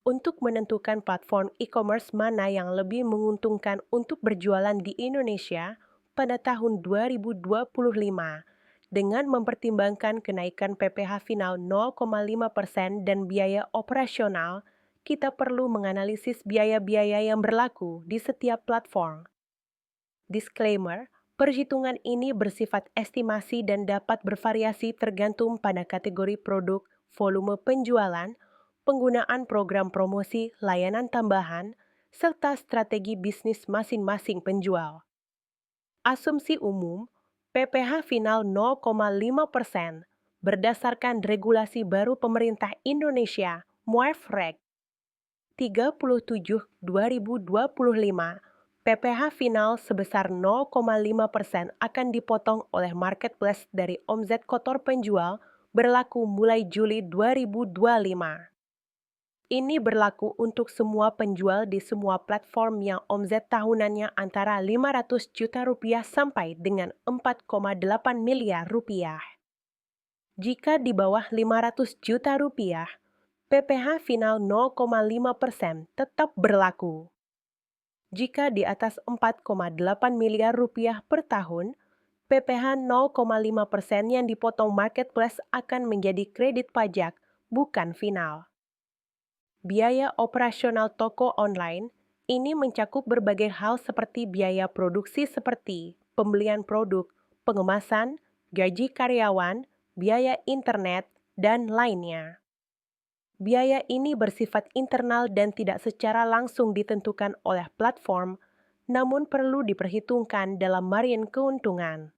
Untuk menentukan platform e-commerce mana yang lebih menguntungkan untuk berjualan di Indonesia pada tahun 2025, dengan mempertimbangkan kenaikan PPh final 0,5% dan biaya operasional, kita perlu menganalisis biaya-biaya yang berlaku di setiap platform. Disclaimer, perhitungan ini bersifat estimasi dan dapat bervariasi tergantung pada kategori produk, volume penjualan, penggunaan program promosi, layanan tambahan, serta strategi bisnis masing-masing penjual. Asumsi umum, PPh final 0,5% berdasarkan regulasi baru pemerintah Indonesia, MUAFREG 37/2025, PPh final sebesar 0,5% akan dipotong oleh marketplace dari omzet kotor penjual berlaku mulai Juli 2025. Ini berlaku untuk semua penjual di semua platform yang omzet tahunannya antara Rp500 juta sampai dengan Rp4,8 miliar. Jika di bawah Rp500 juta, PPh final 0,5% tetap berlaku. Jika di atas Rp4,8 miliar per tahun, PPh 0,5% yang dipotong marketplace akan menjadi kredit pajak, bukan final. Biaya operasional toko online ini mencakup berbagai hal seperti biaya produksi seperti pembelian produk, pengemasan, gaji karyawan, biaya internet, dan lainnya. Biaya ini bersifat internal dan tidak secara langsung ditentukan oleh platform, namun perlu diperhitungkan dalam margin keuntungan.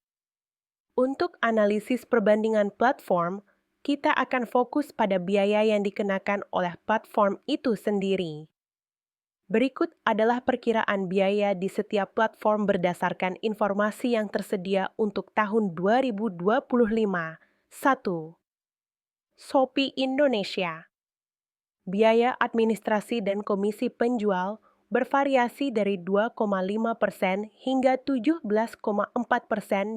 Untuk analisis perbandingan platform, kita akan fokus pada biaya yang dikenakan oleh platform itu sendiri. Berikut adalah perkiraan biaya di setiap platform berdasarkan informasi yang tersedia untuk tahun 2025. 1. Shopee Indonesia. Biaya administrasi dan komisi penjual bervariasi dari 2,5% hingga 17,4%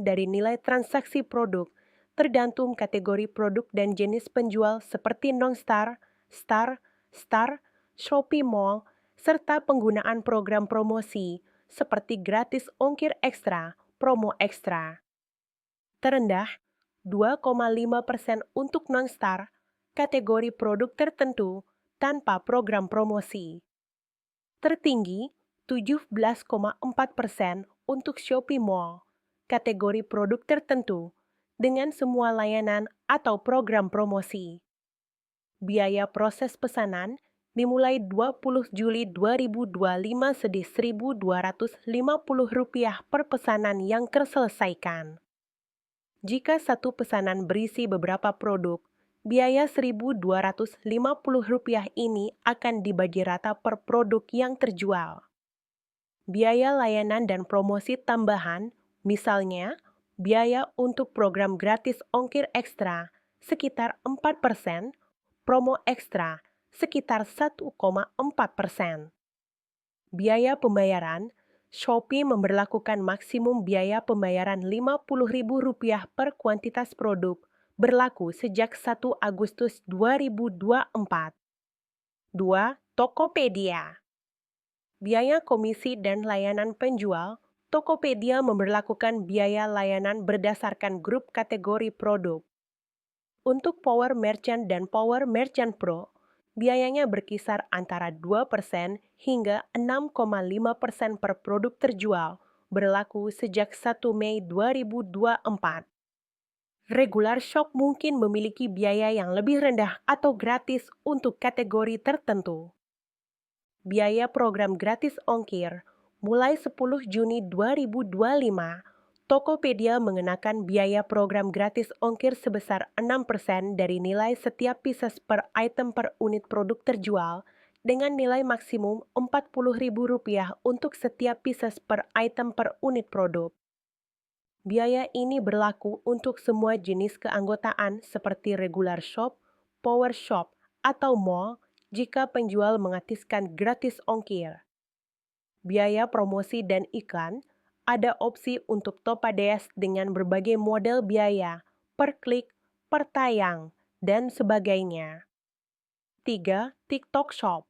dari nilai transaksi produk, tergantung kategori produk dan jenis penjual seperti non-star, star, star, Shopee Mall, serta penggunaan program promosi seperti gratis ongkir ekstra, promo ekstra. Terendah, 2,5% untuk non-star, kategori produk tertentu tanpa program promosi. Tertinggi, 17,4% untuk Shopee Mall, kategori produk tertentu, dengan semua layanan atau program promosi. Biaya proses pesanan dimulai 20 Juli 2025 sedih Rp1.250 per pesanan yang terselesaikan. Jika satu pesanan berisi beberapa produk, biaya Rp1.250 ini akan dibagi rata per produk yang terjual. Biaya layanan dan promosi tambahan, misalnya, biaya untuk program gratis ongkir ekstra, sekitar 4%, promo ekstra, sekitar 1,4%. Biaya pembayaran, Shopee memberlakukan maksimum biaya pembayaran Rp50.000 per kuantitas produk, berlaku sejak 1 Agustus 2024. 2. Tokopedia. Biaya komisi dan layanan penjual, Tokopedia memberlakukan biaya layanan berdasarkan grup kategori produk. Untuk Power Merchant dan Power Merchant Pro, biayanya berkisar antara 2% hingga 6,5% per produk terjual, berlaku sejak 1 Mei 2024. Regular Shop mungkin memiliki biaya yang lebih rendah atau gratis untuk kategori tertentu. Biaya program gratis ongkir, mulai 10 Juni 2025, Tokopedia mengenakan biaya program gratis ongkir sebesar 6% dari nilai setiap pieces per item per unit produk terjual, dengan nilai maksimum Rp40.000 untuk setiap pieces per item per unit produk. Biaya ini berlaku untuk semua jenis keanggotaan seperti regular shop, power shop, atau mall jika penjual mengatiskan gratis ongkir. Biaya promosi dan iklan, ada opsi untuk Topadeas dengan berbagai model biaya, per klik, per tayang, dan sebagainya. 3. TikTok Shop.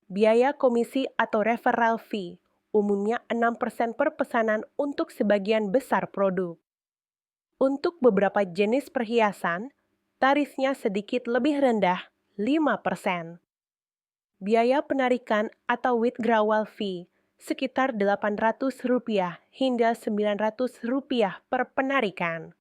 Biaya komisi atau referral fee, umumnya 6% per pesanan untuk sebagian besar produk. Untuk beberapa jenis perhiasan, tarifnya sedikit lebih rendah, 5%. Biaya penarikan atau withdrawal fee, sekitar Rp800 hingga Rp900 per penarikan.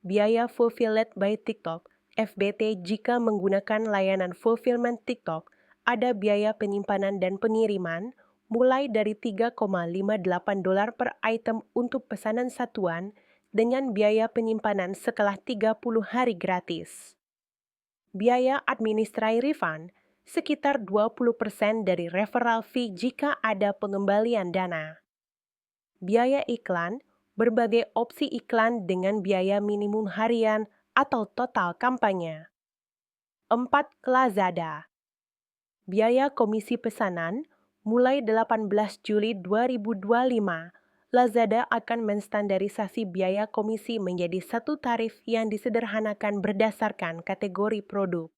Biaya Fulfilled by TikTok, FBT jika menggunakan layanan fulfillment TikTok, ada biaya penyimpanan dan pengiriman, mulai dari $3,58 per item untuk pesanan satuan, dengan biaya penyimpanan setelah 30 hari gratis. Biaya administrasi refund, sekitar 20% dari referral fee jika ada pengembalian dana. Biaya iklan, berbagai opsi iklan dengan biaya minimum harian atau total kampanye. 4. Lazada. Biaya komisi pesanan, mulai 18 Juli 2025, Lazada akan menstandarisasi biaya komisi menjadi satu tarif yang disederhanakan berdasarkan kategori produk.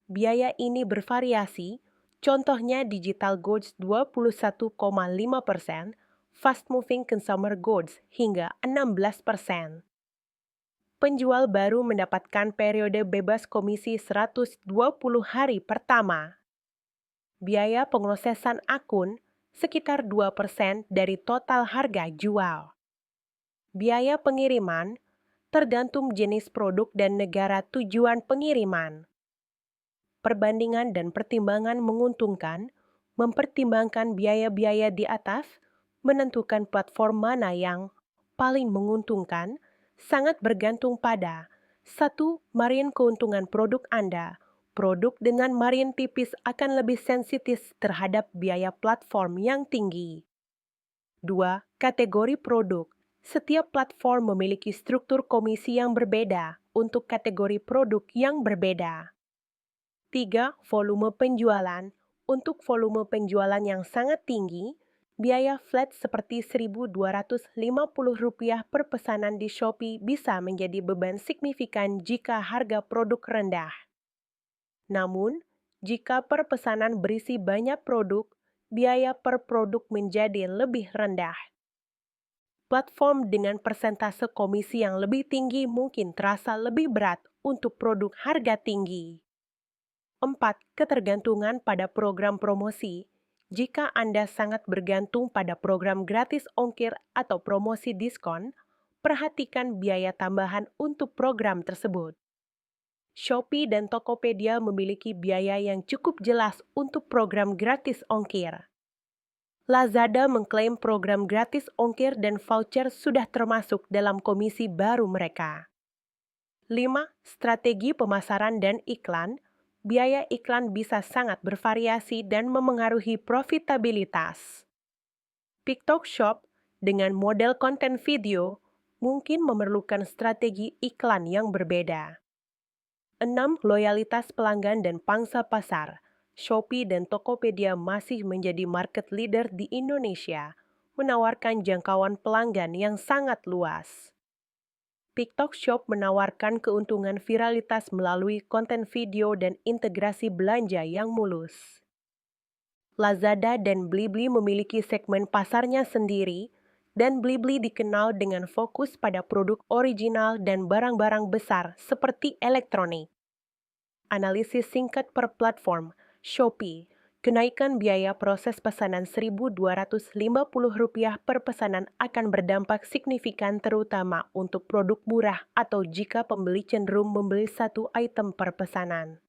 Biaya ini bervariasi, contohnya digital goods 21,5%, fast moving consumer goods hingga 16%. Penjual baru mendapatkan periode bebas komisi 120 hari pertama. Biaya pengosesan akun sekitar 2% dari total harga jual. Biaya pengiriman tergantung jenis produk dan negara tujuan pengiriman. Perbandingan dan pertimbangan menguntungkan, mempertimbangkan biaya-biaya di atas, menentukan platform mana yang paling menguntungkan, sangat bergantung pada 1. Margin keuntungan produk Anda. Produk dengan margin tipis akan lebih sensitif terhadap biaya platform yang tinggi. 2. Kategori produk. Setiap platform memiliki struktur komisi yang berbeda untuk kategori produk yang berbeda. 3. Volume penjualan. Untuk volume penjualan yang sangat tinggi, biaya flat seperti Rp1.250 per pesanan di Shopee bisa menjadi beban signifikan jika harga produk rendah. Namun, jika per pesanan berisi banyak produk, biaya per produk menjadi lebih rendah. Platform dengan persentase komisi yang lebih tinggi mungkin terasa lebih berat untuk produk harga tinggi. 4. Ketergantungan pada program promosi. Jika Anda sangat bergantung pada program gratis ongkir atau promosi diskon, perhatikan biaya tambahan untuk program tersebut. Shopee dan Tokopedia memiliki biaya yang cukup jelas untuk program gratis ongkir. Lazada mengklaim program gratis ongkir dan voucher sudah termasuk dalam komisi baru mereka. 5. Strategi pemasaran dan iklan. Biaya iklan bisa sangat bervariasi dan memengaruhi profitabilitas. TikTok Shop dengan model konten video mungkin memerlukan strategi iklan yang berbeda. 6. Loyalitas pelanggan dan pangsa pasar. Shopee dan Tokopedia masih menjadi market leader di Indonesia, menawarkan jangkauan pelanggan yang sangat luas. TikTok Shop menawarkan keuntungan viralitas melalui konten video dan integrasi belanja yang mulus. Lazada dan Blibli memiliki segmen pasarnya sendiri, dan Blibli dikenal dengan fokus pada produk original dan barang-barang besar seperti elektronik. Analisis singkat per platform, Shopee. Kenaikan biaya proses pesanan Rp1.250 per pesanan akan berdampak signifikan terutama untuk produk murah atau jika pembeli cenderung membeli satu item per pesanan.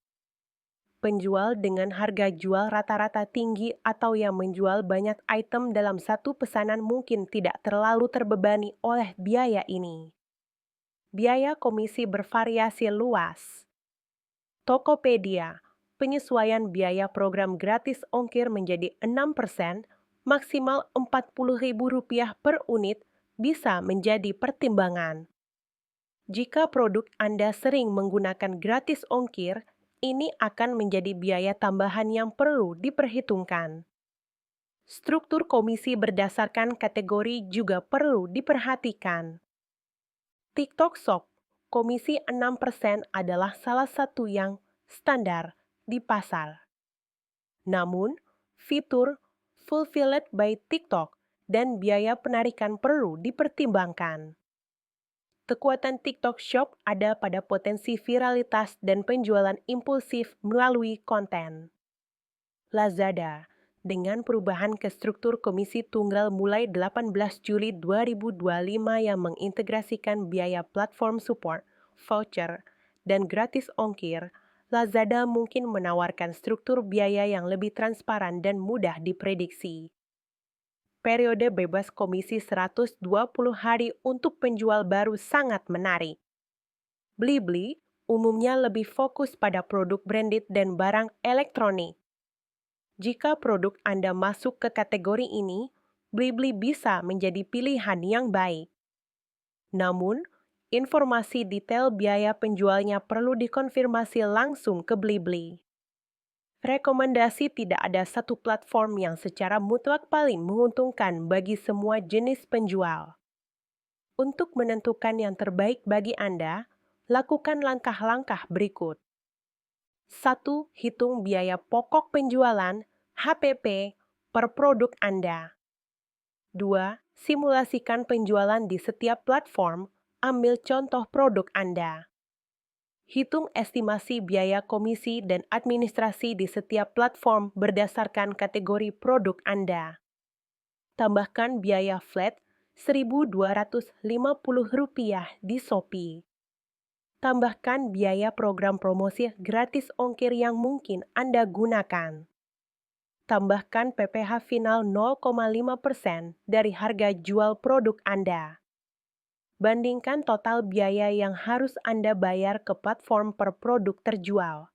Penjual dengan harga jual rata-rata tinggi atau yang menjual banyak item dalam satu pesanan mungkin tidak terlalu terbebani oleh biaya ini. Biaya komisi bervariasi luas. Tokopedia. Penyesuaian biaya program gratis ongkir menjadi 6%, maksimal Rp40.000 per unit, bisa menjadi pertimbangan. Jika produk Anda sering menggunakan gratis ongkir, ini akan menjadi biaya tambahan yang perlu diperhitungkan. Struktur komisi berdasarkan kategori juga perlu diperhatikan. TikTok Shop, komisi 6% adalah salah satu yang standar di pasar. Namun, fitur Fulfilled by TikTok dan biaya penarikan perlu dipertimbangkan. Kekuatan TikTok Shop ada pada potensi viralitas dan penjualan impulsif melalui konten. Lazada, dengan perubahan ke struktur Komisi Tunggal mulai 18 Juli 2025 yang mengintegrasikan biaya platform support, voucher, dan gratis ongkir, Lazada mungkin menawarkan struktur biaya yang lebih transparan dan mudah diprediksi. Periode bebas komisi 120 hari untuk penjual baru sangat menarik. Blibli umumnya lebih fokus pada produk branded dan barang elektronik. Jika produk Anda masuk ke kategori ini, Blibli bisa menjadi pilihan yang baik. Namun, informasi detail biaya penjualnya perlu dikonfirmasi langsung ke Blibli. Rekomendasi tidak ada satu platform yang secara mutlak paling menguntungkan bagi semua jenis penjual. Untuk menentukan yang terbaik bagi Anda, lakukan langkah-langkah berikut. 1. Hitung biaya pokok penjualan (HPP) per produk Anda. 2. Simulasikan penjualan di setiap platform, ambil contoh produk Anda. Hitung estimasi biaya komisi dan administrasi di setiap platform berdasarkan kategori produk Anda. Tambahkan biaya flat Rp1.250 di Shopee. Tambahkan biaya program promosi gratis ongkir yang mungkin Anda gunakan. Tambahkan PPh final 0,5% dari harga jual produk Anda. Bandingkan total biaya yang harus Anda bayar ke platform per produk terjual.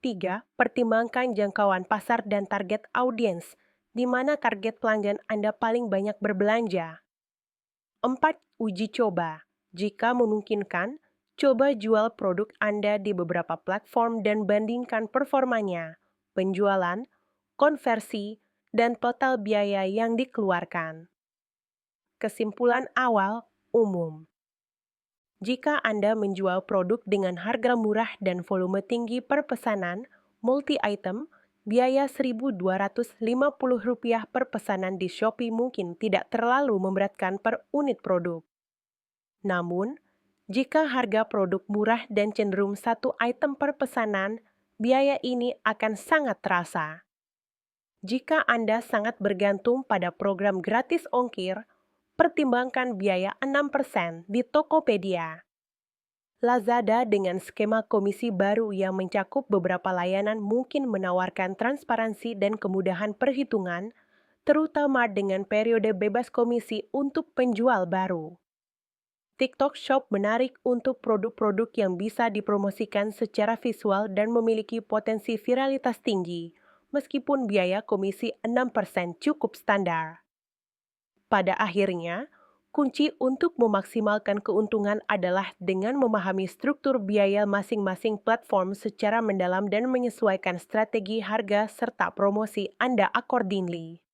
3. Pertimbangkan jangkauan pasar dan target audiens, di mana target pelanggan Anda paling banyak berbelanja. 4. Uji coba. Jika memungkinkan, coba jual produk Anda di beberapa platform dan bandingkan performanya, penjualan, konversi, dan total biaya yang dikeluarkan. Kesimpulan awal umum. Jika Anda menjual produk dengan harga murah dan volume tinggi per pesanan, multi-item, biaya Rp1.250 per pesanan di Shopee mungkin tidak terlalu memberatkan per unit produk. Namun, jika harga produk murah dan cenderung satu item per pesanan, biaya ini akan sangat terasa. Jika Anda sangat bergantung pada program gratis ongkir, pertimbangkan biaya 6% di Tokopedia. Lazada dengan skema komisi baru yang mencakup beberapa layanan mungkin menawarkan transparansi dan kemudahan perhitungan, terutama dengan periode bebas komisi untuk penjual baru. TikTok Shop menarik untuk produk-produk yang bisa dipromosikan secara visual dan memiliki potensi viralitas tinggi, meskipun biaya komisi 6% cukup standar. Pada akhirnya, kunci untuk memaksimalkan keuntungan adalah dengan memahami struktur biaya masing-masing platform secara mendalam dan menyesuaikan strategi harga serta promosi Anda accordingly.